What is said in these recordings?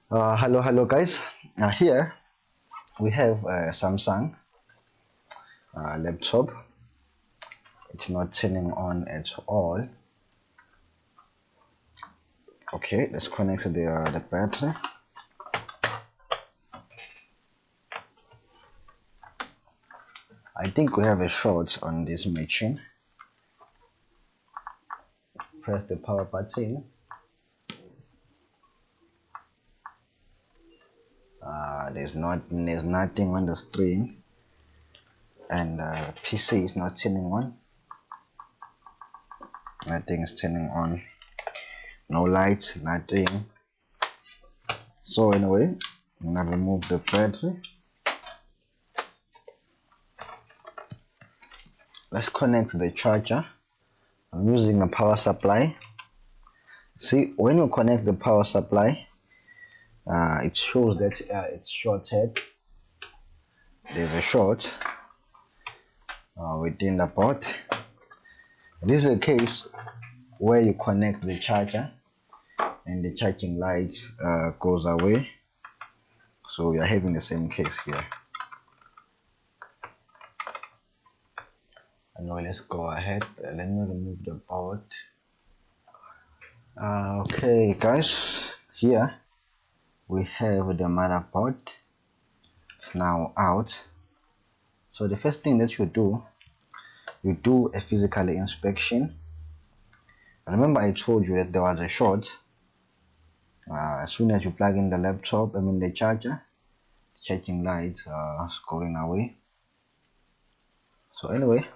Hello guys. Here we have a Samsung laptop. It's not turning on at all. Okay, let's connect to the battery. I think we have a short on this machine. Press the power button. There's nothing on the screen, and PC is not turning on. Nothing is turning on. No lights, nothing. So anyway, I'm gonna remove the battery. Let's connect the charger. I'm using a power supply. See, when you connect the power supply, it shows that it's shorted. There's a short within the port. This is a case where you connect the charger and the charging light goes away. So we are having the same case here. And now let's go ahead. Let me remove the port. Okay guys, here we have the motherboard. It's now out. So the first thing that you do a physical inspection. Remember I told you that there was a short. As soon as you plug in the laptop, the charger, the charging light is going away. So anyway,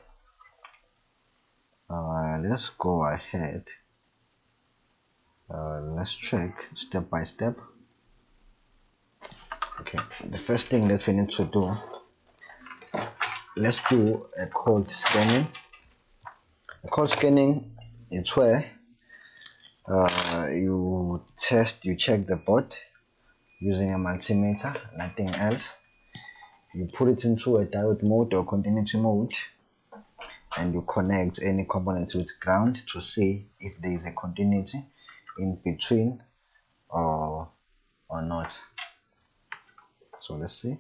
let's go ahead. Let's check step by step. Okay, the first thing that we need to do, let's do a cold scanning. A cold scanning is where you check the board using a multimeter, nothing else. You put it into a diode mode or continuity mode, and you connect any component with ground to see if there is a continuity in between or not. So let's see.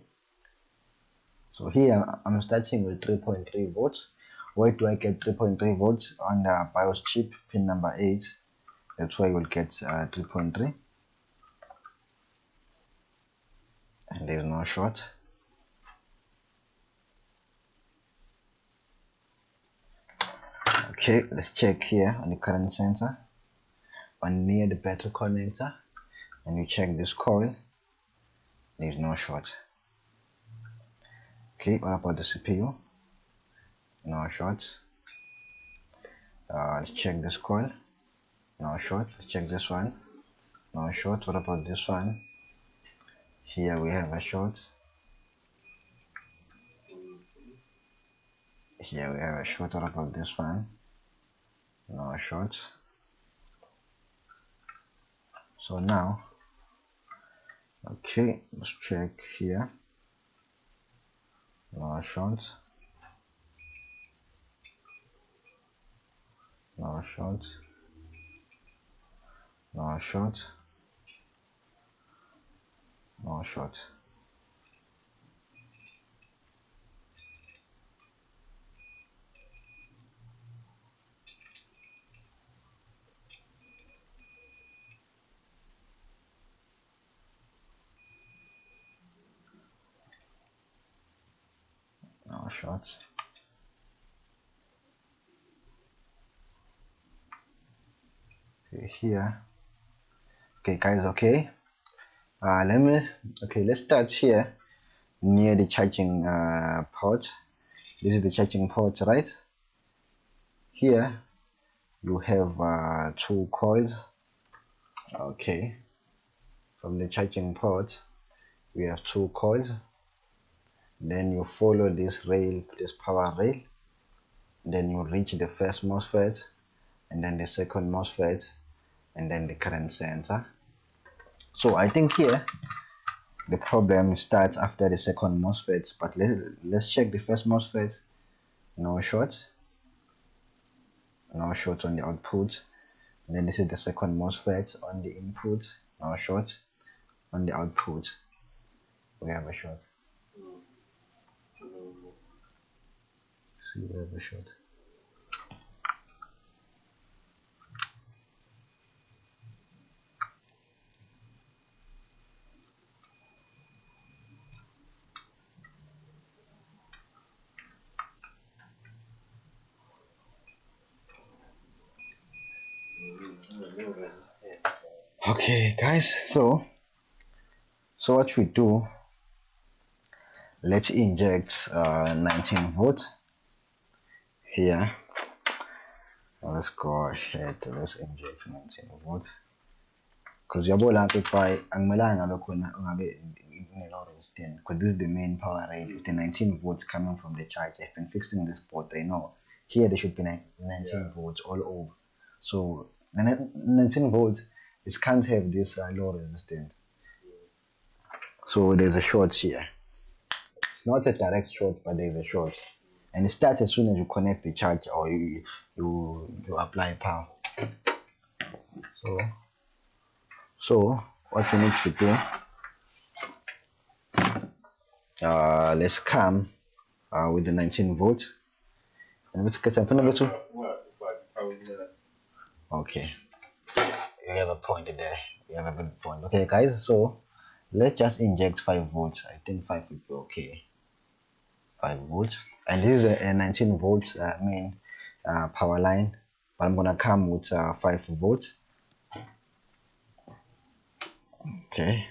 So here I'm starting with 3.3 volts. Where do I get 3.3 volts? On the BIOS chip pin number 8. That's where you will get 3.3, and there is no short. Okay, let's check here on the current sensor on near the battery connector, and you check this coil. There is no short. Okay, what about the CPU? No shorts. Let's check this coil. No short. Let's check this one. No short. What about this one? Here we have a short. Here we have a short. What about this one? No shorts. So now, okay, let's check here. No shorts. No shorts. No shorts. No shorts. No shorts. Okay, here. Okay guys, okay. Let's start here near the charging port. This is the charging port, right? Here you have two coils. Okay, from the charging port we have two coils. Then you follow this rail, this power rail. Then you reach the first MOSFET, and then the second MOSFET, and then the current sensor. So I think here the problem starts after the second MOSFET, but let's check the first MOSFET. No short. No short on the output. And then this is the second MOSFET on the input. No short. on the output we have a short. See, we have a short. Okay guys, so what we do, let's inject 19 volts here. Let's go ahead, let's inject 19 volts, because yabona amplify akumelanga ngabe khona ungabe no resistance, because this is the main power rail. It's the 19 volts coming from the charge. I've been fixing this board. I know here there should be 19 volts all over, so 19 volts, it can't have this low resistance. So there's a short here. It's not a direct short, but there's a short, and it starts as soon as you connect the charge or you apply power. So what you need to do, let's come with the 19 volts, and let's get something. Okay, you have a point there. You have a good point. Okay guys, so let's just inject 5 volts. I think 5 would be okay. 5 volts, and this is a 19 volts main power line, but I'm gonna come with 5 volts. Okay,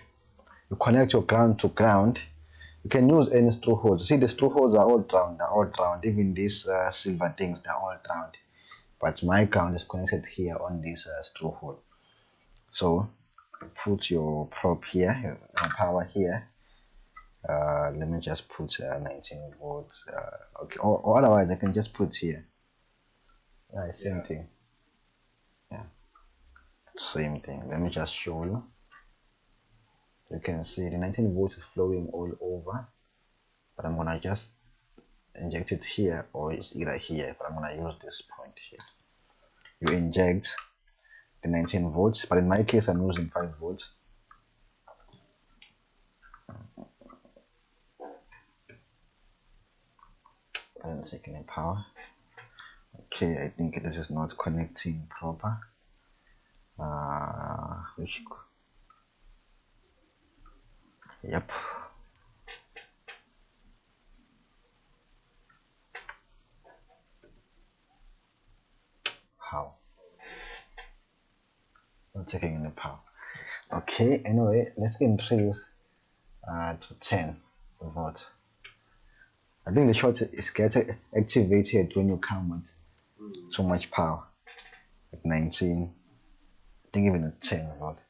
you connect your ground to ground. You can use any screw holes. See, the screw holes are all round. Even these silver things, they're all round, but my ground is connected here on this screw hole. So put your probe here, your power here. Let me just put 19 volts. Okay, or otherwise I can just put here. Yeah, same thing. Yeah, same thing. Let me just show you. You can see the 19 volts is flowing all over, but I'm gonna just inject it here, or it's either here, but I'm gonna use this point here. You inject the 19 volts, but in my case I'm using 5 volts. And second power. Okay, I think this is not connecting proper. Yep. How? Not taking any power. Okay, anyway, let's increase to 10 volts. I think the short is getting activated when you come with too much power. At 19, I think even at 10 volts.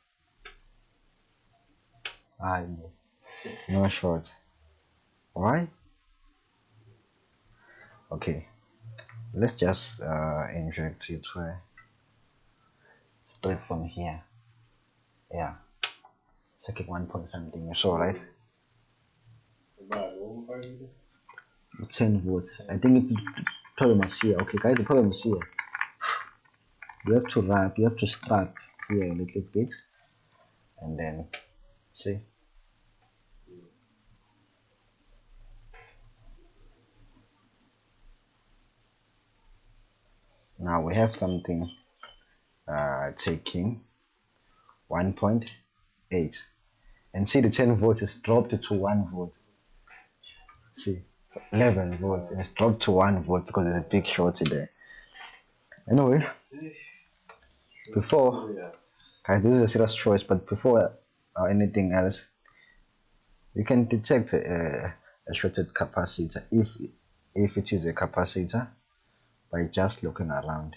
No short. Why? Okay, let's just inject it straight from here. Yeah, circuit 1 point something, you saw, right? 10 volts. I think the problem is here. Okay guys, the problem is here. You have to strap here a little bit, and then see. Now we have something taking 1.8, and see the 10 volts is dropped to 1 volt. See, 11 volts, and it's dropped to 1 volt because there's a big short there. Anyway, before, guys, this is a serious choice, but before anything else, you can detect a shorted capacitor if it is a capacitor by just looking around.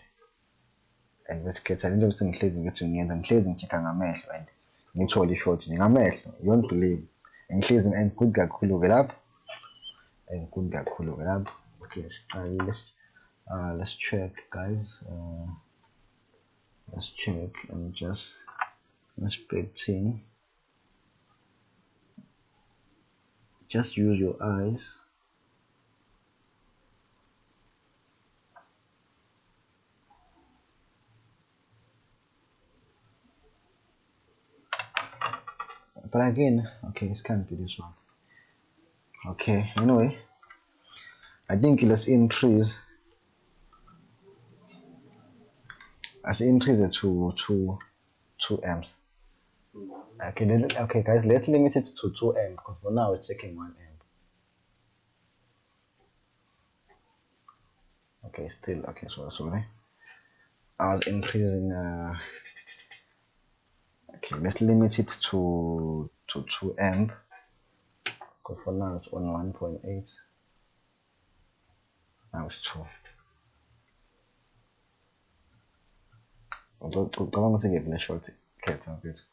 And with kids, I didn't know I'm checking ngamehlo and ngithole short ngamehlo, you won't believe. And good kakhulu ke lapho, and good kakhulu ke lapho. Okay, let's check guys. Let's check. I'm just inspecting. Just use your eyes. But again, okay, it can't be this one. Okay, anyway, I think let's increase it to 2 amps. Okay, okay guys, let's limit it to 2 amp because for now it's taking 1 amp. Okay, still okay, sorry. I was increasing okay, let's limit it to 2 amp because for now it's on 1.8. Now it's 2. Ngicabanga ukuthi ngivule short khetha mfethu.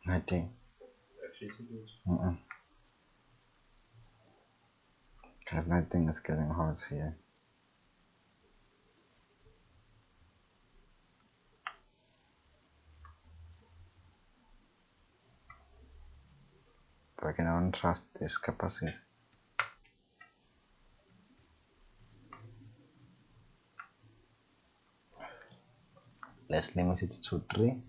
Nothing. Because nothing is getting hot here. But again, I don't trust this capacity. Let's limit it to 3. I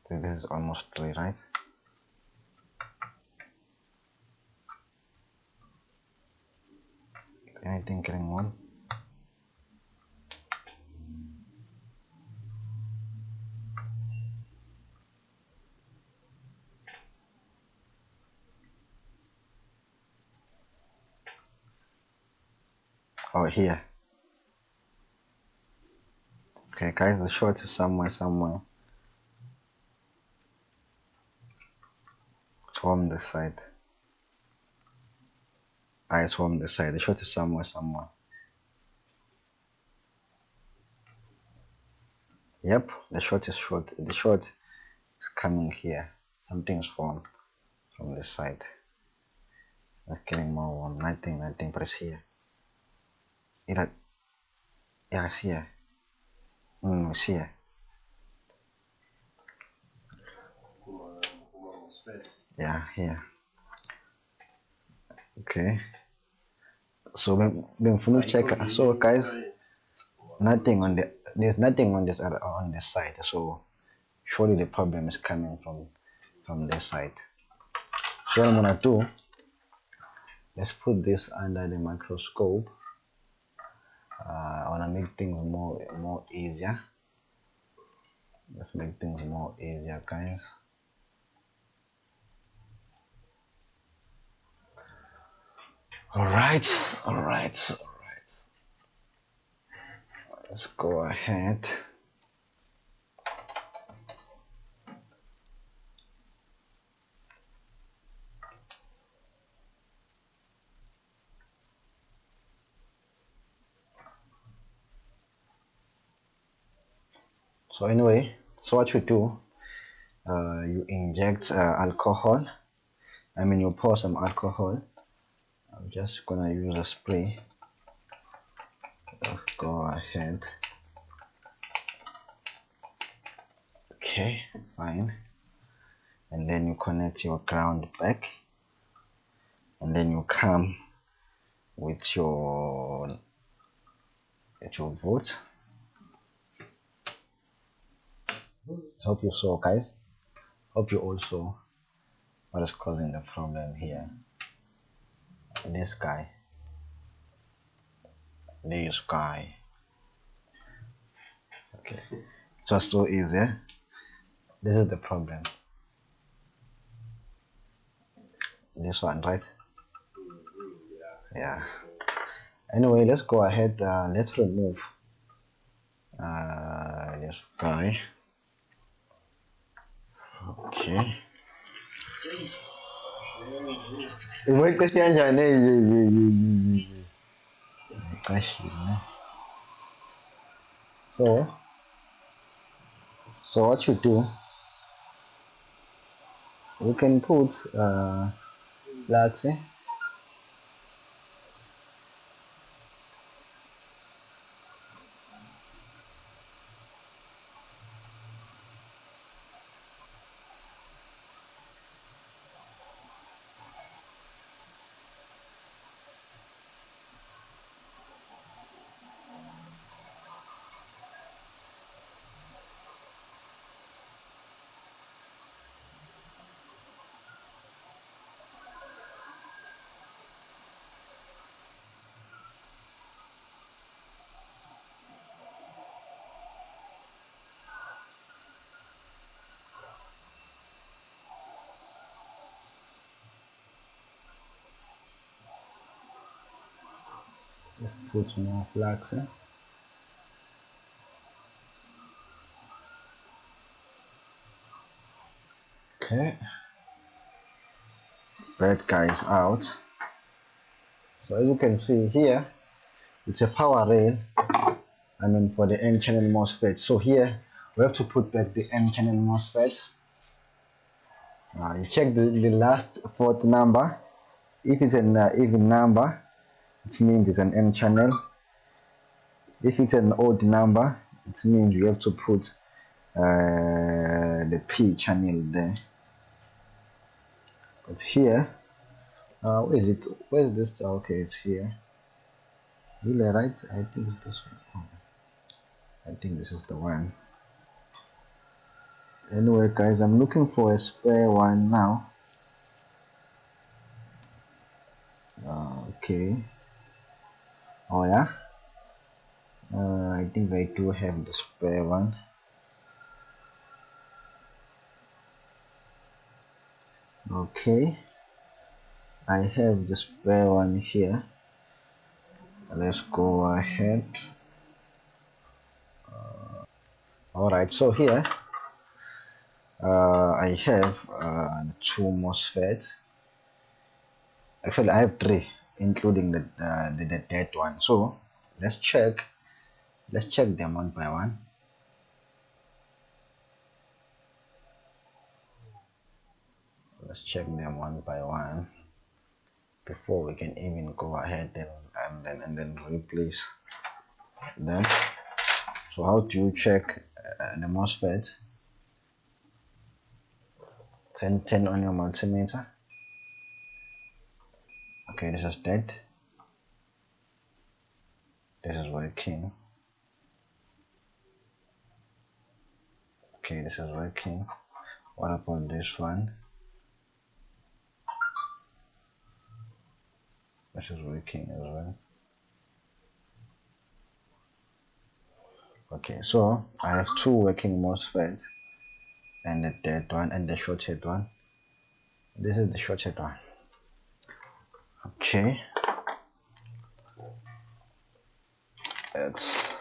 think this is almost 3, right? Anything getting 1? Oh, here. Okay, guys, the short is somewhere. It's from this side. It's from this side. The short is somewhere. Yep, the short is short. The short is coming here. Something's from this side. Not getting more one. Nothing, but it's here. See that? Yeah, it's here. It's here. Yeah, here. Okay. So when full check. So guys, there's nothing on this side. So surely the problem is coming from this side. So what I'm gonna do, let's put this under the microscope. I wanna make things more easier. Let's make things more easier, guys. All right. Let's go ahead. So anyway, so what you do, you inject alcohol. You pour some alcohol. I'm just gonna use a spray. Let's go ahead. Okay, fine. And then you connect your ground back, and then you come with your volt. Hope you saw, guys. Hope you all saw what is causing the problem here. This guy. Okay, just so easy. This is the problem. This one, right? Yeah. Anyway, let's go ahead. Let's remove this guy. Okay. So what you do, you can put flags. Let's put more flags in. Okay, bad guys out. So as you can see here, it's a power rail, for the N channel MOSFET. So here we have to put back the N channel MOSFET. You check the last fourth number. If it's an even number, it means it's an N channel. If it's an odd number, it means you have to put the P channel there. But here, where is it? Where is this? Okay, it's here. Really, right? I think it's this one. I think this is the one. Anyway, guys, I'm looking for a spare one now. Okay. Oh yeah. I think I do have the spare one. Okay. I have the spare one here. Let's go ahead. Alright, so here I have two MOSFETs. Actually, I have three, including the dead one. So let's check them one by one. Let's check them one by one before we can even go ahead and then replace them. So how do you check the MOSFET? 10 on your multimeter. Okay, this is dead. This is working. Okay, this is working. What about this one? This is working as well. Okay, so I have two working MOSFET and the dead one and the shorted one. This is the shorted one. Okay, let's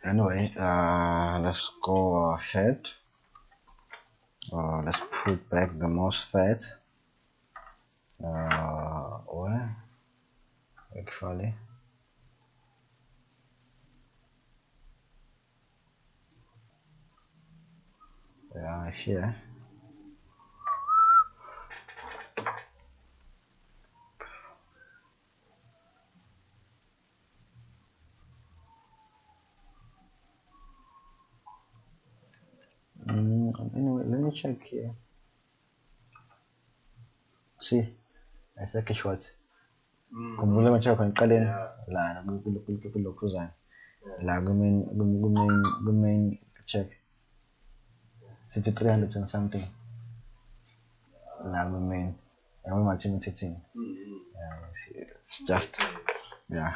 anyway, let's go ahead. Let's put back the MOSFET. Where actually? Here. Anyway, let me check here. See, I say short. Kumbula machako ngiqaleni la kulokhuzana la kumain check sithi 300 and something la kumain yabo mathematics it's just yeah.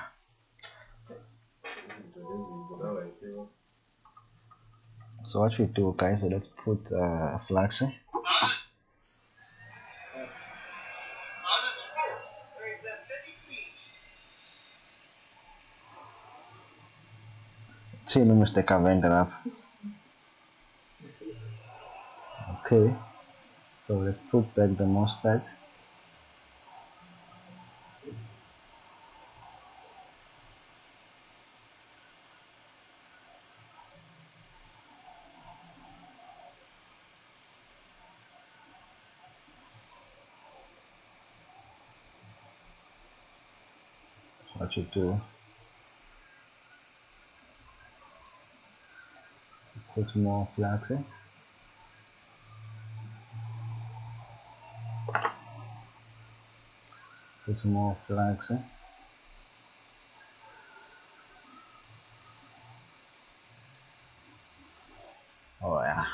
So what we do, guys, so let's put a flash. See, no mistake, I've ended up. Okay, so let's put back the MOSFET. So what you do, put more flags in. Put more flags in. Oh yeah.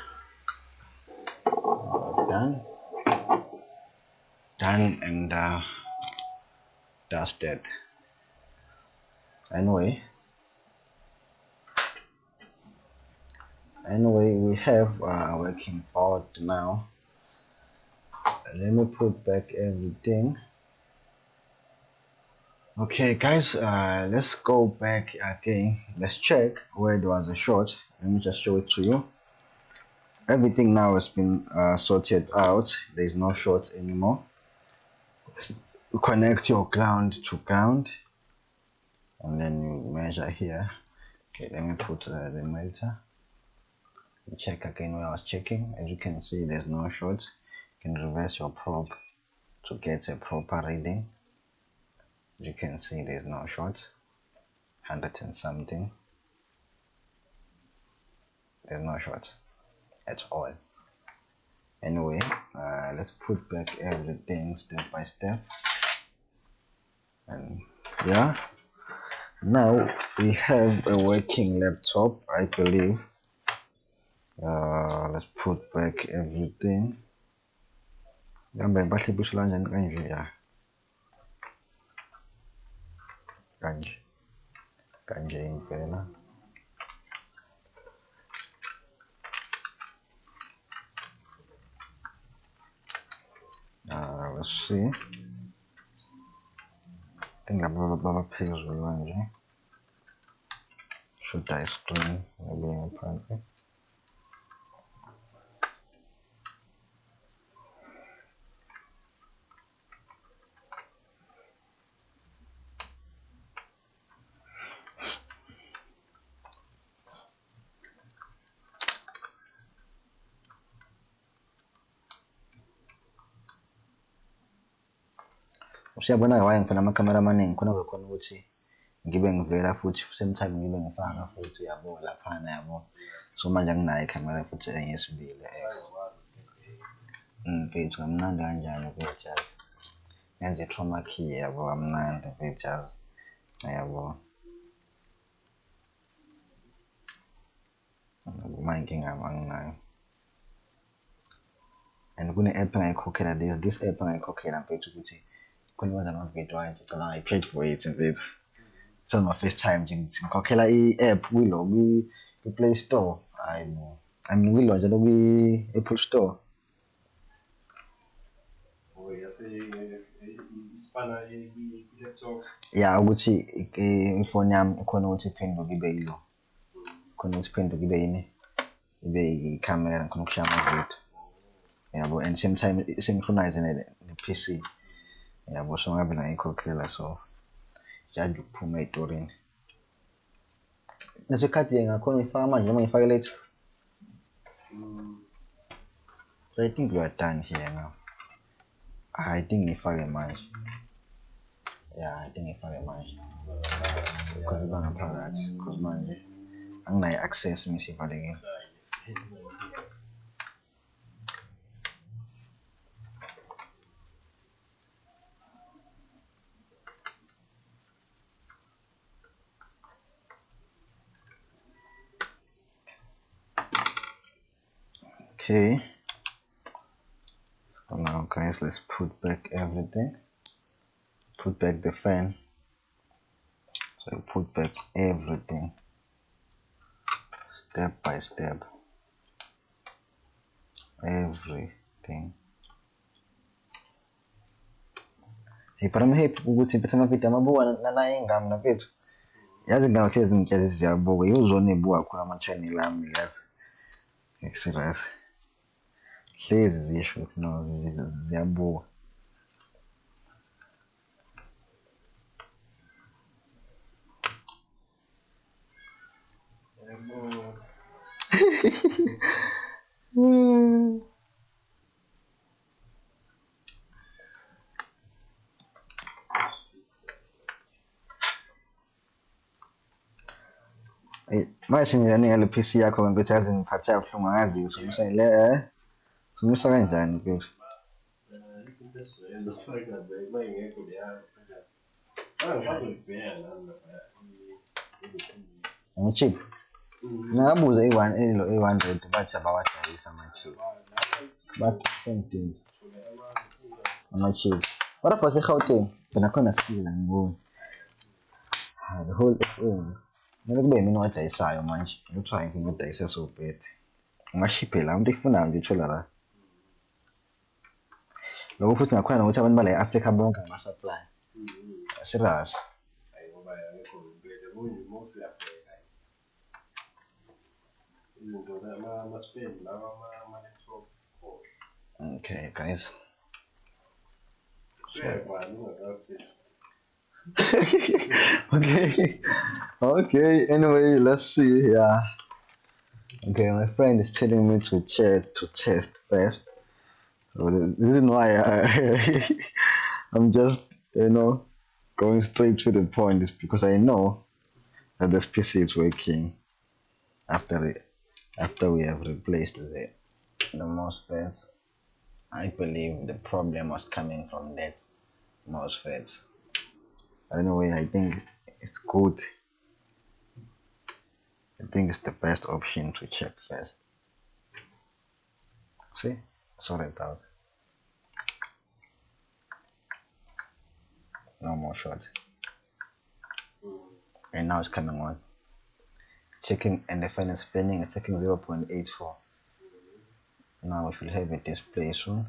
Done. And That's dead. Anyway, we have a working board now. Let me put back everything. Okay guys, let's go back again. Let's check where there was a short. Let me just show it to you. Everything now has been sorted out. There's no short anymore. You connect your ground to ground and then you measure here. Okay, let me put the meter. Check again where I was checking. As you can see, there's no short. You can reverse your probe to get a proper reading. As you can see, there's no short. 100 and something. There's no short at all. Anyway, let's put back everything step by step. And yeah, now we have a working laptop, I believe. Let's put back everything. Kanje impela. Let's see. I think I'm phezulu manje. Should I screen maybe apparently? Usiyabona why ngifuna ama-camera amaningi khona kukhona ukuthi ngibe ngivela futhi same time ngibe ngifaka futhi yabo laphana yabo. So manje anginayo i-camera futhi engiyesibili. Mfethu ngamnandi kanjani mfethu yazi. Ngenze i-trauma key yabo kamnandi mfethu yazi. Yabo. Uma inkinga anginayo. And kune-app engayikhokhela this app engayikhokhela mfethu ukuthi khona ukwenza ama-video nje cela I paid for it mfethu. So my first time nje ngikhokhela i-app kuyilo kwi-Play Store. Hayi bo. I mean kuyilo njalo kwi-Apple Store. Yeah, ukuthi ifoni yami ikhona ukuthi iphenduke ibe yilo. Khona ukuthi iphenduke ibe yini? Ibe i-camera khona ukushiya ama-video. Yabo, and same time synchronize ne-PC. Yabo, so ngabe ngayikhokhela so judge ukuphuma ey'torini. Nesikhathi ngakhona ngifaka manje noma ngifake later. So I think we are done here now. I think ngifake manje. Yeah, I think ngifake manje. Because iba ngaphakathi because manje anginayo access misivalekile. Okay. So now guys, let's put back everything. Put back the fan. So you put back everything step by step. Everything. Hey, but I'm happy ukuthi mphethe amavidiyo amabuka nana ingami nafethu. Yazi ingane hlezi ngitshela ziyabuka. Yuzona ebuka khona ama-channel ami yazi. Serious. Hlezi zisho ukuthi no ziyabuka. Manje njani ngale PC yakho mfethu yazi ngiphatha kabuhlungu angazi usomisa le somisa kanjani mfethu? Chip. Ngabuza i-100 bathi abawadayisa ama-chip. But same thing. Ama-chip. What about eGauteng? Khona skill angiboni. The whole FM. Kumele kube mina odayisayo manje. Ngithiwa ngifuna udayisa so bad. Ungashiphe la umuntu ifuna nje uthola la. Lokho futhi ngakhona ukuthi abantu bala eAfrica bonke ngama-supply. Serious. Okay, guys. Okay. Anyway, let's see. Yeah. Okay, my friend is telling me to test first. So this is why I'm just going straight to the point. Is because I know that this PC is working after we have replaced the MOSFETs. I believe the problem was coming from that MOSFETs. Anyway, I think it's good. I think it's the best option to check first. See, sort it out. No more short. And now it's coming on. Checking, and the fan is spinning. It's taking 0.84. Now we should have a display soon.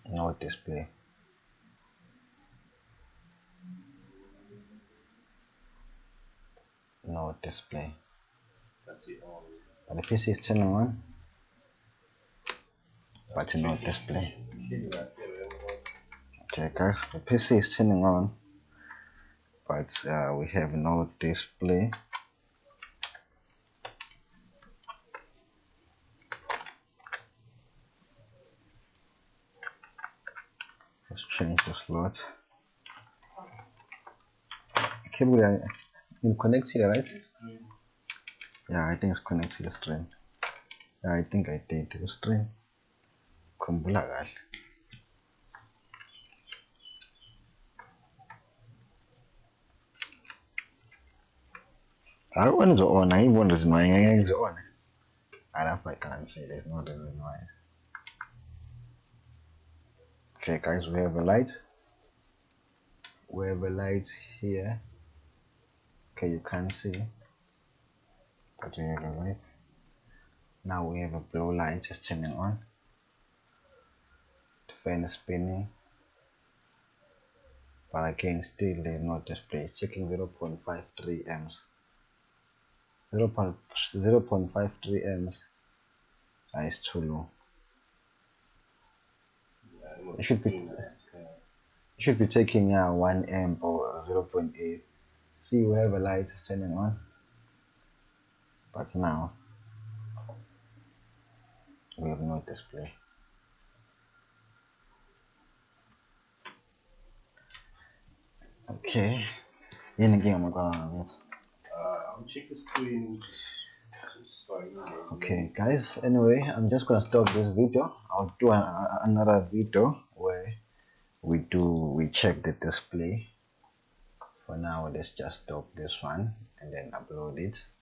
No display. No display. That's it all. But the PC is turning on, but no display. Okay, guys, the PC is turning on, but we have no display. Let's change the slot. Cable in connected, right? Yeah, I think it's connected to the screen. Yeah, I think I did the screen. Khumbula kahle. I want to on. I want to my hands on. I can't say there's no reason why. Okay, guys, we have a light. We have a light here. Okay, you can't see, but we have a light. Now we have a blue light just turning on. The fan is spinning, but again, still there's no display. It's checking 0.53 amps. 0.53 amps. Is too low. It should be taking 1 amp or 0.8. See, we have a light is turning on, but now we have no display. Okay. I'll check the screen. Okay, guys. Anyway, I'm just gonna stop this video. I'll do another video where we check the display. For now, let's just stop this one and then upload it.